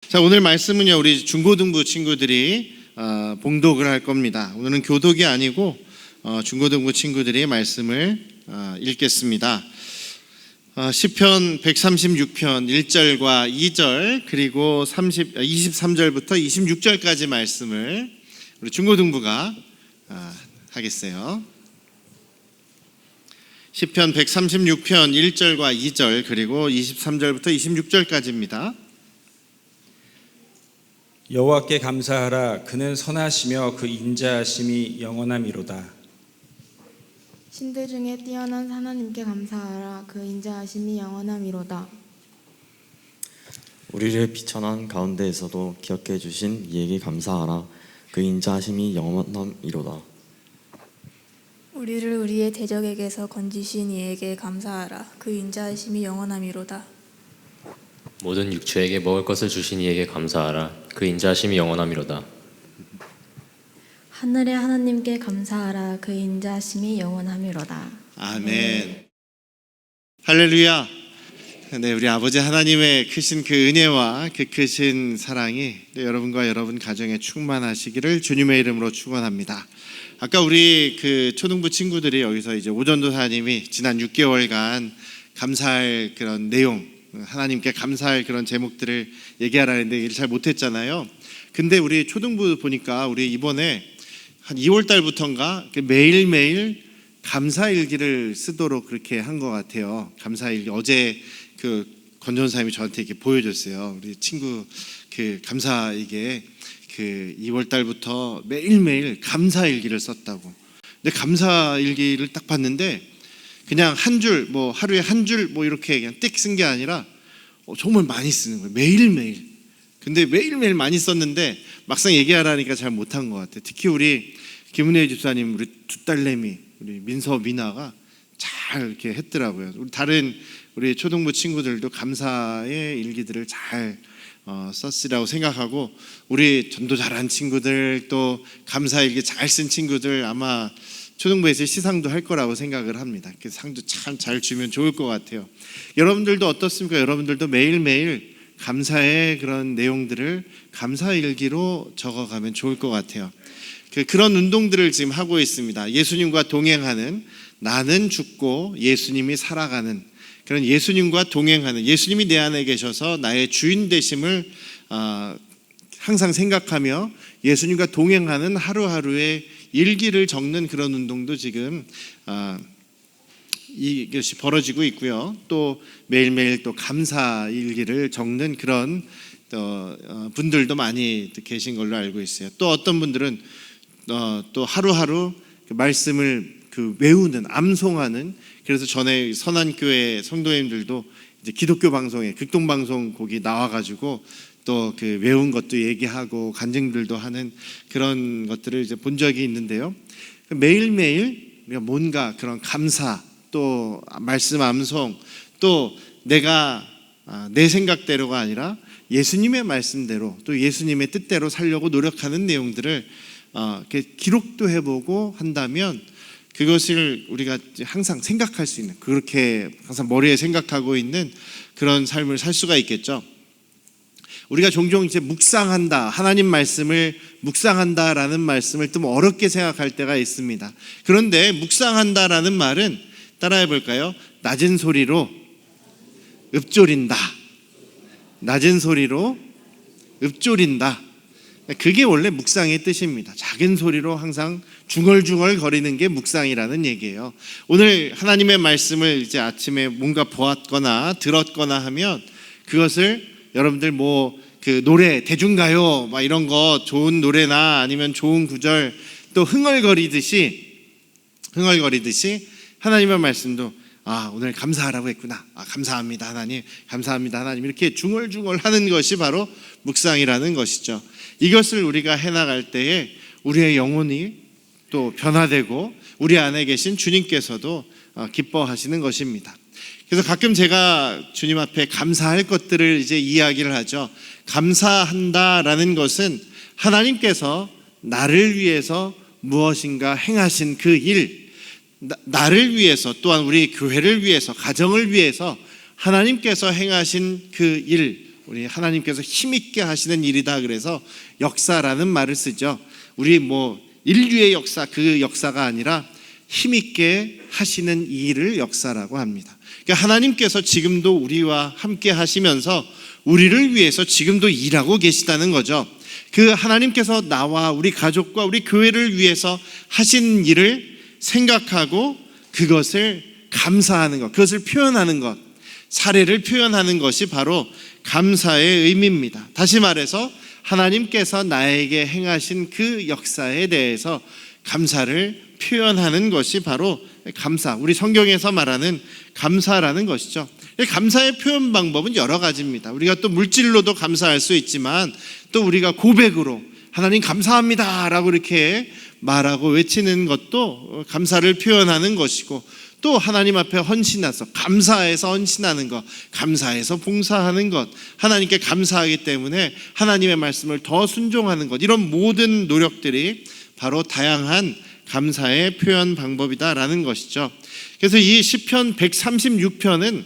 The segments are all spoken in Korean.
자, 오늘 말씀은요, 우리 중고등부 친구들이 봉독을 할 겁니다. 오늘은 교독이 아니고 중고등부 친구들이 말씀을 읽겠습니다. 시편 136편 1절과 2절 그리고 23절부터 26절까지 말씀을 우리 중고등부가 하겠어요. 시편 136편 1절과 2절 그리고 23절부터 26절까지입니다. 여호와께 감사하라. 그는 선하시며 그 인자하심이 영원함이로다. 신들 중에 뛰어난 하나님께 감사하라. 그 인자하심이 영원함이로다. 우리를 비천한 가운데에서도 기억해 주신 이에게 감사하라. 그 인자하심이 영원함이로다. 우리를 우리의 대적에게서 건지신 이에게 감사하라. 그 인자하심이 영원함이로다. 모든 육체에게 먹을 것을 주신 이에게 감사하라. 그 인자하심이 영원함이로다. 하늘의 하나님께 감사하라. 그 인자하심이 영원함이로다. 아멘. 할렐루야. 네, 우리 아버지 하나님의 크신 그 은혜와 그 크신 사랑이 여러분과 여러분 가정에 충만하시기를 주님의 이름으로 축원합니다. 아까 우리 그 초등부 친구들이 여기서 이제 오전도사님이 지난 6개월간 감사할 그런 내용, 하나님께 감사할 그런 제목들을 얘기하라는데 얘기를 잘 못했잖아요. 근데 우리 초등부 보니까 우리 이번에 한 2월 달부터인가 매일매일 감사일기를 쓰도록 그렇게 한 것 같아요. 감사일기. 어제 그 권전사님이 저한테 이렇게 보여줬어요. 우리 친구 그 감사일기에 그 2월 달부터 매일매일 감사일기를 썼다고. 근데 감사일기를 딱 봤는데 그냥 한 줄, 뭐 하루에 한 줄 뭐 이렇게 그냥 띡 쓴 게 아니라 정말 많이 쓰는 거예요. 매일매일. 근데 매일매일 많이 썼는데 막상 얘기하라니까 잘 못한 것 같아요. 특히 우리 김은혜 집사님, 우리 두 딸내미, 우리 민서, 미나가 잘 이렇게 했더라고요. 우리 다른 우리 초등부 친구들도 감사의 일기들을 잘 썼으라고 생각하고 우리 전도 잘한 친구들 또 감사일기 잘 쓴 친구들 아마 초등부에서 시상도 할 거라고 생각을 합니다. 그 상도 참 잘 주면 좋을 것 같아요. 여러분들도 어떻습니까? 여러분들도 매일매일 감사의 그런 내용들을 감사일기로 적어가면 좋을 것 같아요. 그런 운동들을 지금 하고 있습니다. 예수님과 동행하는, 나는 죽고 예수님이 살아가는 그런 예수님과 동행하는, 예수님이 내 안에 계셔서 나의 주인 되심을 항상 생각하며 예수님과 동행하는 하루하루의 일기를 적는 그런 운동도 지금 이것이 벌어지고 있고요. 또 매일매일 또 감사 일기를 적는 그런 분들도 많이 계신 걸로 알고 있어요. 또 어떤 분들은 또 하루하루 그 말씀을 외우는, 암송하는, 그래서 전에 선한교회 성도님들도 이제 기독교 방송에 극동방송 거기 나와가지고 또 그 외운 것도 얘기하고 간증들도 하는 그런 것들을 이제 본 적이 있는데요. 매일매일 우리가 뭔가 그런 감사, 또 말씀 암송, 또 내가 내 생각대로가 아니라 예수님의 말씀대로 또 예수님의 뜻대로 살려고 노력하는 내용들을 이렇게 기록도 해보고 한다면 그것을 우리가 항상 생각할 수 있는, 그렇게 항상 머리에 생각하고 있는 그런 삶을 살 수가 있겠죠. 우리가 종종 이제 묵상한다, 하나님 말씀을 묵상한다라는 말씀을 좀 어렵게 생각할 때가 있습니다. 그런데 묵상한다라는 말은 따라해 볼까요? 낮은 소리로 읊조린다. 낮은 소리로 읊조린다. 그게 원래 묵상의 뜻입니다. 작은 소리로 항상 중얼중얼 거리는 게 묵상이라는 얘기예요. 오늘 하나님의 말씀을 이제 아침에 뭔가 보았거나 들었거나 하면 그것을 여러분들 그 노래, 대중가요 막 이런 거 좋은 노래나 아니면 좋은 구절 또 흥얼거리듯이 하나님의 말씀도 오늘 감사하라고 했구나. 감사합니다 하나님, 감사합니다 하나님, 이렇게 중얼중얼 하는 것이 바로 묵상이라는 것이죠. 이것을 우리가 해나갈 때에 우리의 영혼이 또 변화되고 우리 안에 계신 주님께서도 기뻐하시는 것입니다. 그래서 가끔 제가 주님 앞에 감사할 것들을 이제 이야기를 하죠. 감사한다라는 것은 하나님께서 나를 위해서 무엇인가 행하신 그 일, 나를 위해서 또한 우리 교회를 위해서 가정을 위해서 하나님께서 행하신 그 일, 우리 하나님께서 힘있게 하시는 일이다 그래서 역사라는 말을 쓰죠. 우리 인류의 역사, 그 역사가 아니라 힘있게 하시는 이 일을 역사라고 합니다. 그러니까 하나님께서 지금도 우리와 함께 하시면서 우리를 위해서 지금도 일하고 계시다는 거죠. 그 하나님께서 나와 우리 가족과 우리 교회를 위해서 하신 일을 생각하고 그것을 감사하는 것, 그것을 표현하는 것, 사례를 표현하는 것이 바로 감사의 의미입니다. 다시 말해서 하나님께서 나에게 행하신 그 역사에 대해서 감사를 표현하는 것이 바로 감사, 우리 성경에서 말하는 감사라는 것이죠. 감사의 표현 방법은 여러 가지입니다. 우리가 또 물질로도 감사할 수 있지만 또 우리가 고백으로 하나님 감사합니다 라고 이렇게 말하고 외치는 것도 감사를 표현하는 것이고, 또 하나님 앞에 헌신해서 감사해서 헌신하는 것, 감사해서 봉사하는 것, 하나님께 감사하기 때문에 하나님의 말씀을 더 순종하는 것, 이런 모든 노력들이 바로 다양한 감사의 표현 방법이다라는 것이죠. 그래서 이 시편 136편은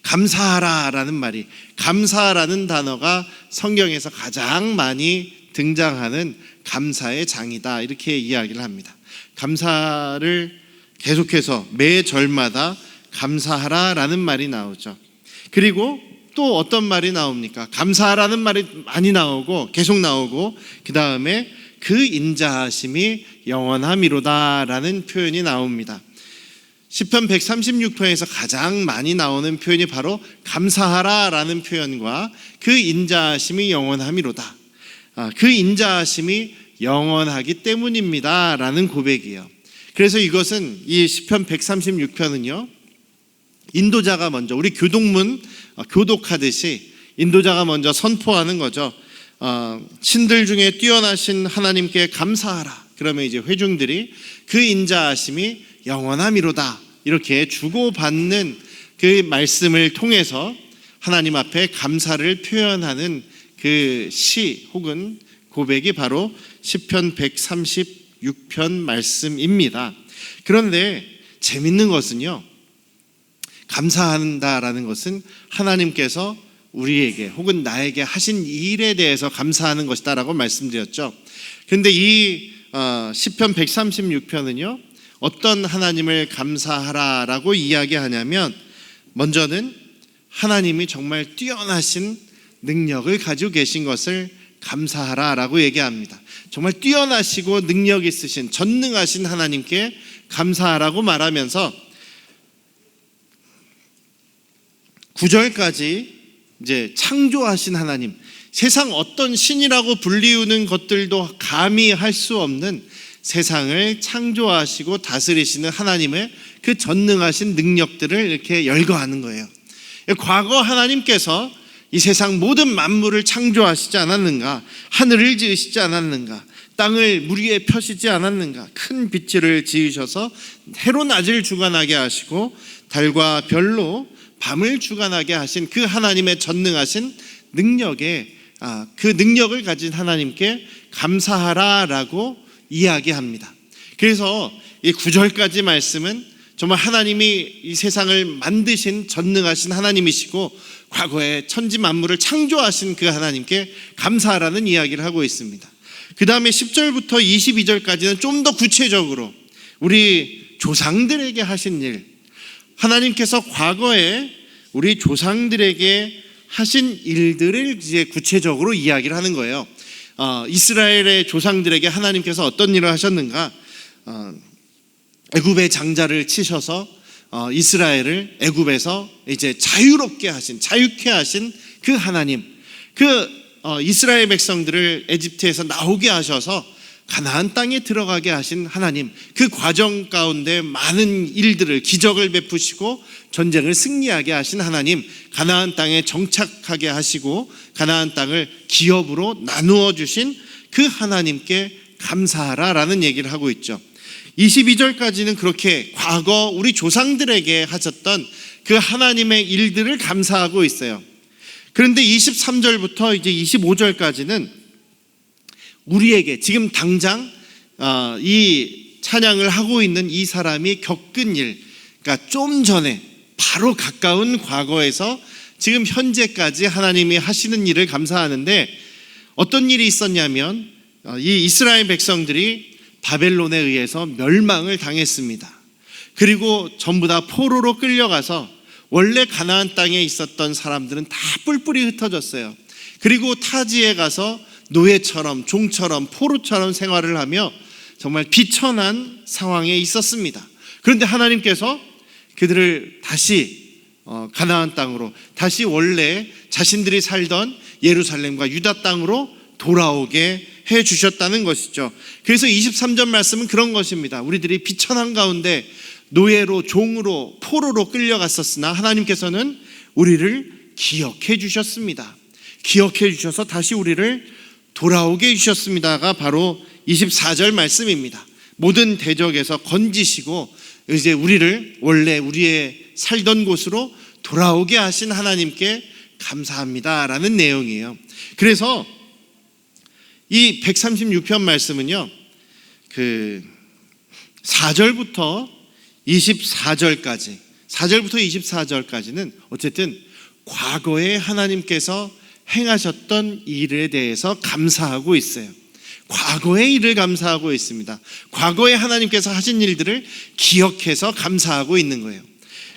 감사하라라는 말이, 감사라는 단어가 성경에서 가장 많이 등장하는 감사의 장이다, 이렇게 이야기를 합니다. 감사를 계속해서 매 절마다 감사하라라는 말이 나오죠. 그리고 또 어떤 말이 나옵니까? 감사하라는 말이 많이 나오고 계속 나오고, 그 다음에 그 인자하심이 영원함이로다라는 표현이 나옵니다. 시편 136편에서 가장 많이 나오는 표현이 바로 감사하라라는 표현과 그 인자하심이 영원함이로다, 그 인자하심이 영원하기 때문입니다 라는 고백이에요. 그래서 이것은, 이 시편 136편은요, 인도자가 먼저, 우리 교독문 교독하듯이 인도자가 먼저 선포하는 거죠. 신들 중에 뛰어나신 하나님께 감사하라. 그러면 이제 회중들이 그 인자하심이 영원함이로다, 이렇게 주고받는 그 말씀을 통해서 하나님 앞에 감사를 표현하는 그 시 혹은 고백이 바로 시편 136편 말씀입니다. 그런데 재밌는 것은요, 감사한다라는 것은 하나님께서 우리에게 혹은 나에게 하신 일에 대해서 감사하는 것이다라고 말씀드렸죠. 그런데 이 시편 136편은요, 어떤 하나님을 감사하라라고 이야기하냐면, 먼저는 하나님이 정말 뛰어나신 능력을 가지고 계신 것을 감사하라라고 얘기합니다. 정말 뛰어나시고 능력 있으신 전능하신 하나님께 감사하라고 말하면서 9절까지 이제 창조하신 하나님, 세상 어떤 신이라고 불리우는 것들도 감히 할 수 없는 세상을 창조하시고 다스리시는 하나님의 그 전능하신 능력들을 이렇게 열거하는 거예요. 과거 하나님께서 이 세상 모든 만물을 창조하시지 않았는가? 하늘을 지으시지 않았는가? 땅을 물 위에 펴시지 않았는가? 큰 빛을 지으셔서 해로 낮을 주관하게 하시고 달과 별로 밤을 주관하게 하신 그 하나님의 전능하신 능력에, 그 능력을 가진 하나님께 감사하라라고 이야기합니다. 그래서 이 9절까지 말씀은 정말 하나님이 이 세상을 만드신 전능하신 하나님이시고 과거에 천지 만물을 창조하신 그 하나님께 감사하라는 이야기를 하고 있습니다. 그 다음에 10절부터 22절까지는 좀 더 구체적으로 우리 조상들에게 하신 일, 하나님께서 과거에 우리 조상들에게 하신 일들을 이제 구체적으로 이야기를 하는 거예요. 이스라엘의 조상들에게 하나님께서 어떤 일을 하셨는가? 애굽의 장자를 치셔서 이스라엘을 애굽에서 이제 자유롭게 하신, 자유케 하신 그 하나님, 그 이스라엘 백성들을 에집트에서 나오게 하셔서 가나안 땅에 들어가게 하신 하나님, 그 과정 가운데 많은 일들을, 기적을 베푸시고 전쟁을 승리하게 하신 하나님, 가나안 땅에 정착하게 하시고 가나안 땅을 기업으로 나누어 주신 그 하나님께 감사하라라는 얘기를 하고 있죠. 22절까지는 그렇게 과거 우리 조상들에게 하셨던 그 하나님의 일들을 감사하고 있어요. 그런데 23절부터 이제 25절까지는 우리에게 지금 당장 이 찬양을 하고 있는 이 사람이 겪은 일, 그러니까 좀 전에 바로 가까운 과거에서 지금 현재까지 하나님이 하시는 일을 감사하는데 어떤 일이 있었냐면 이 이스라엘 백성들이 바벨론에 의해서 멸망을 당했습니다. 그리고 전부 다 포로로 끌려가서 원래 가나안 땅에 있었던 사람들은 다 뿔뿔이 흩어졌어요. 그리고 타지에 가서 노예처럼 종처럼 포로처럼 생활을 하며 정말 비천한 상황에 있었습니다. 그런데 하나님께서 그들을 다시 가나안 땅으로, 다시 원래 자신들이 살던 예루살렘과 유다 땅으로 돌아오게 해 주셨다는 것이죠. 그래서 23절 말씀은 그런 것입니다. 우리들이 비천한 가운데 노예로, 종으로, 포로로 끌려갔었으나 하나님께서는 우리를 기억해 주셨습니다. 기억해 주셔서 다시 우리를 돌아오게 해주셨습니다가 바로 24절 말씀입니다. 모든 대적에서 건지시고 이제 우리를 원래 우리의 살던 곳으로 돌아오게 하신 하나님께 감사합니다라는 내용이에요. 그래서 이 136편 말씀은요, 그 4절부터 24절까지, 4절부터 24절까지는 어쨌든 과거에 하나님께서 행하셨던 일에 대해서 감사하고 있어요. 과거의 일을 감사하고 있습니다. 과거에 하나님께서 하신 일들을 기억해서 감사하고 있는 거예요.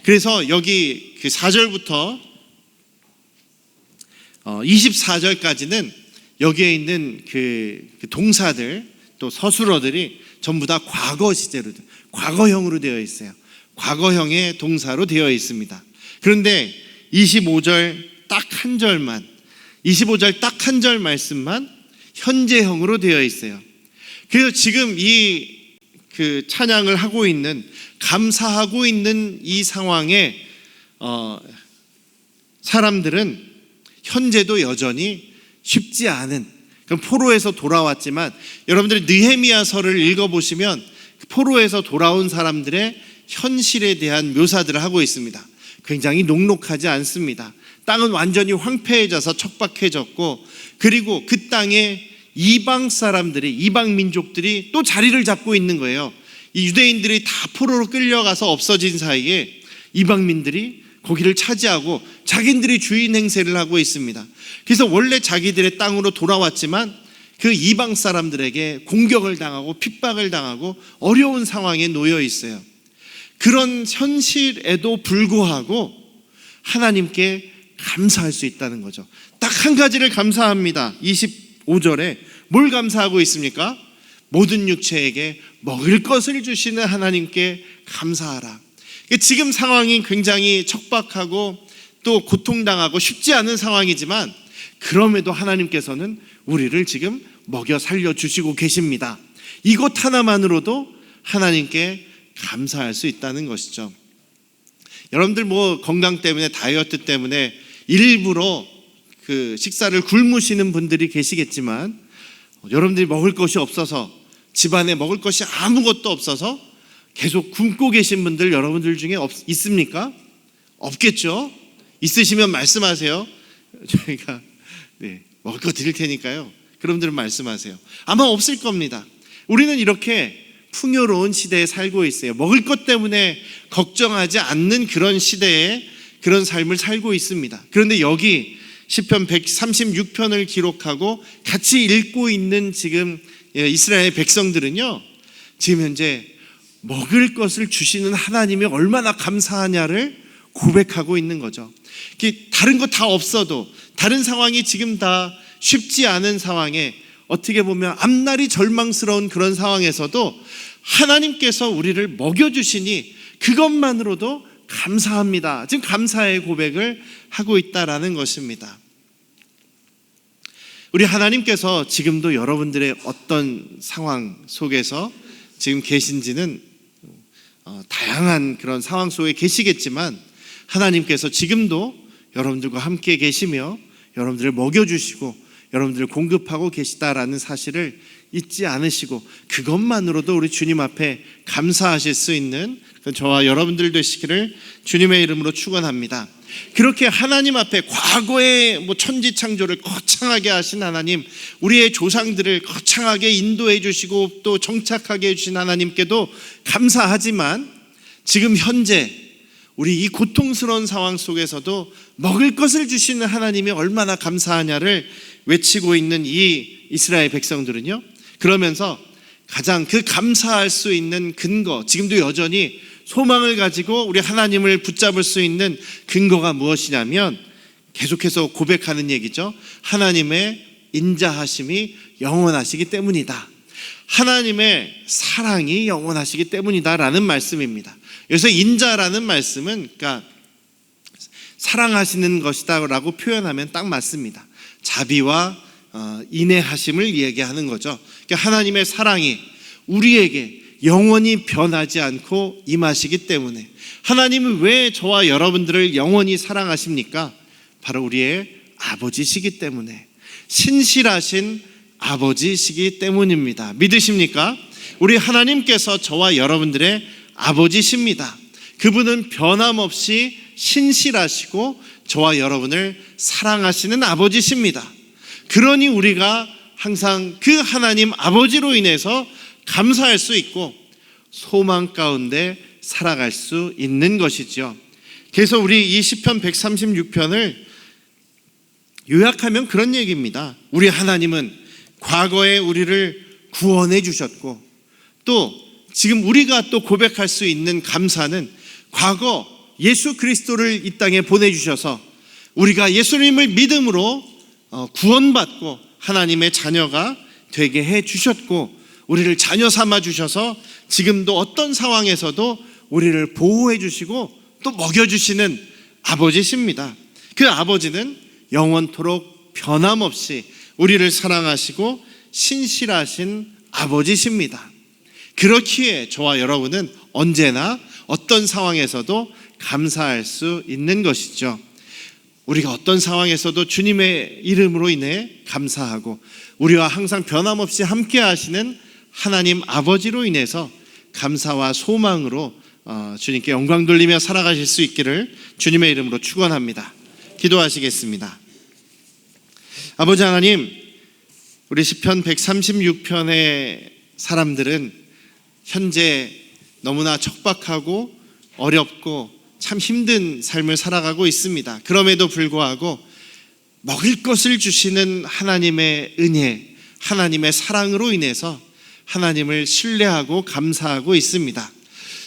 그래서 여기 그 4절부터 24절까지는 여기에 있는 그 동사들 또 서술어들이 전부 다 과거 시제로, 과거형으로 되어 있어요. 과거형의 동사로 되어 있습니다. 그런데 25절 딱 한 절만, 25절 딱 한 절 말씀만 현재형으로 되어 있어요. 그래서 지금 이 그 찬양을 하고 있는, 감사하고 있는 이 상황에 사람들은 현재도 여전히 쉽지 않은, 포로에서 돌아왔지만 여러분들이 느헤미야서를 읽어보시면 포로에서 돌아온 사람들의 현실에 대한 묘사들을 하고 있습니다. 굉장히 녹록하지 않습니다. 땅은 완전히 황폐해져서 척박해졌고, 그리고 그 땅에 이방 사람들이, 이방 민족들이 또 자리를 잡고 있는 거예요. 이 유대인들이 다 포로로 끌려가서 없어진 사이에 이방민들이 거기를 차지하고 자기들이 주인 행세를 하고 있습니다. 그래서 원래 자기들의 땅으로 돌아왔지만 그 이방 사람들에게 공격을 당하고 핍박을 당하고 어려운 상황에 놓여 있어요. 그런 현실에도 불구하고 하나님께 감사할 수 있다는 거죠. 딱 한 가지를 감사합니다. 25절에 뭘 감사하고 있습니까? 모든 육체에게 먹을 것을 주시는 하나님께 감사하라. 지금 상황이 굉장히 척박하고 또 고통당하고 쉽지 않은 상황이지만 그럼에도 하나님께서는 우리를 지금 먹여 살려주시고 계십니다. 이것 하나만으로도 하나님께 감사할 수 있다는 것이죠. 여러분들 뭐 건강 때문에, 다이어트 때문에 일부러 그 식사를 굶으시는 분들이 계시겠지만 여러분들이 먹을 것이 없어서, 집안에 먹을 것이 아무것도 없어서 계속 굶고 계신 분들 여러분들 중에 있습니까? 없겠죠? 있으시면 말씀하세요. 저희가 먹을 거 드릴 테니까요. 그분들은 말씀하세요. 아마 없을 겁니다. 우리는 이렇게 풍요로운 시대에 살고 있어요. 먹을 것 때문에 걱정하지 않는 그런 시대에 그런 삶을 살고 있습니다. 그런데 여기 시편 136편을 기록하고 같이 읽고 있는 지금 이스라엘 백성들은요, 지금 현재 먹을 것을 주시는 하나님이 얼마나 감사하냐를 고백하고 있는 거죠. 다른 거 다 없어도, 다른 상황이 지금 다 쉽지 않은 상황에, 어떻게 보면 앞날이 절망스러운 그런 상황에서도 하나님께서 우리를 먹여주시니 그것만으로도 감사합니다. 지금 감사의 고백을 하고 있다라는 것입니다. 우리 하나님께서 지금도 여러분들의 어떤 상황 속에서 지금 계신지는 다양한 그런 상황 속에 계시겠지만 하나님께서 지금도 여러분들과 함께 계시며 여러분들을 먹여주시고 여러분들을 공급하고 계시다라는 사실을 잊지 않으시고 그것만으로도 우리 주님 앞에 감사하실 수 있는 저와 여러분들 되시기를 주님의 이름으로 축원합니다. 그렇게 하나님 앞에 과거의 천지창조를 거창하게 하신 하나님, 우리의 조상들을 거창하게 인도해 주시고 또 정착하게 해주신 하나님께도 감사하지만 지금 현재 우리 이 고통스러운 상황 속에서도 먹을 것을 주시는 하나님이 얼마나 감사하냐를 외치고 있는 이 이스라엘 백성들은요, 그러면서 가장 그 감사할 수 있는 근거, 지금도 여전히 소망을 가지고 우리 하나님을 붙잡을 수 있는 근거가 무엇이냐면 계속해서 고백하는 얘기죠. 하나님의 인자하심이 영원하시기 때문이다. 하나님의 사랑이 영원하시기 때문이다 라는 말씀입니다. 그래서 인자라는 말씀은 그러니까 사랑하시는 것이다 라고 표현하면 딱 맞습니다. 자비와 인내하심을 얘기하는 거죠. 그러니까 하나님의 사랑이 우리에게 영원히 변하지 않고 임하시기 때문에, 하나님은 왜 저와 여러분들을 영원히 사랑하십니까? 바로 우리의 아버지시기 때문에, 신실하신 아버지시기 때문입니다. 믿으십니까? 우리 하나님께서 저와 여러분들의 아버지십니다. 그분은 변함없이 신실하시고 저와 여러분을 사랑하시는 아버지십니다. 그러니 우리가 항상 그 하나님 아버지로 인해서 감사할 수 있고 소망 가운데 살아갈 수 있는 것이죠. 그래서 우리 이 시편 136편을 요약하면 그런 얘기입니다. 우리 하나님은 과거에 우리를 구원해 주셨고, 또 지금 우리가 또 고백할 수 있는 감사는 과거 예수 그리스도를 이 땅에 보내주셔서 우리가 예수님을 믿음으로 구원받고 하나님의 자녀가 되게 해 주셨고, 우리를 자녀 삼아 주셔서 지금도 어떤 상황에서도 우리를 보호해 주시고 또 먹여 주시는 아버지십니다. 그 아버지는 영원토록 변함없이 우리를 사랑하시고 신실하신 아버지십니다. 그렇기에 저와 여러분은 언제나 어떤 상황에서도 감사할 수 있는 것이죠. 우리가 어떤 상황에서도 주님의 이름으로 인해 감사하고 우리와 항상 변함없이 함께 하시는 하나님 아버지로 인해서 감사와 소망으로 주님께 영광 돌리며 살아가실 수 있기를 주님의 이름으로 축원합니다. 기도하시겠습니다. 아버지 하나님, 우리 시편 136편의 사람들은 현재 너무나 척박하고 어렵고 참 힘든 삶을 살아가고 있습니다. 그럼에도 불구하고 먹을 것을 주시는 하나님의 은혜, 하나님의 사랑으로 인해서 하나님을 신뢰하고 감사하고 있습니다.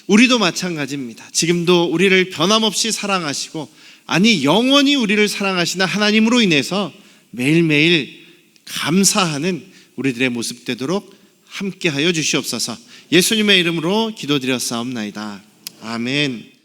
우리도 마찬가지입니다. 지금도 우리를 변함없이 사랑하시고, 아니 영원히 우리를 사랑하시는 하나님으로 인해서 매일매일 감사하는 우리들의 모습 되도록 함께하여 주시옵소서. 예수님의 이름으로 기도드렸사옵나이다. 아멘.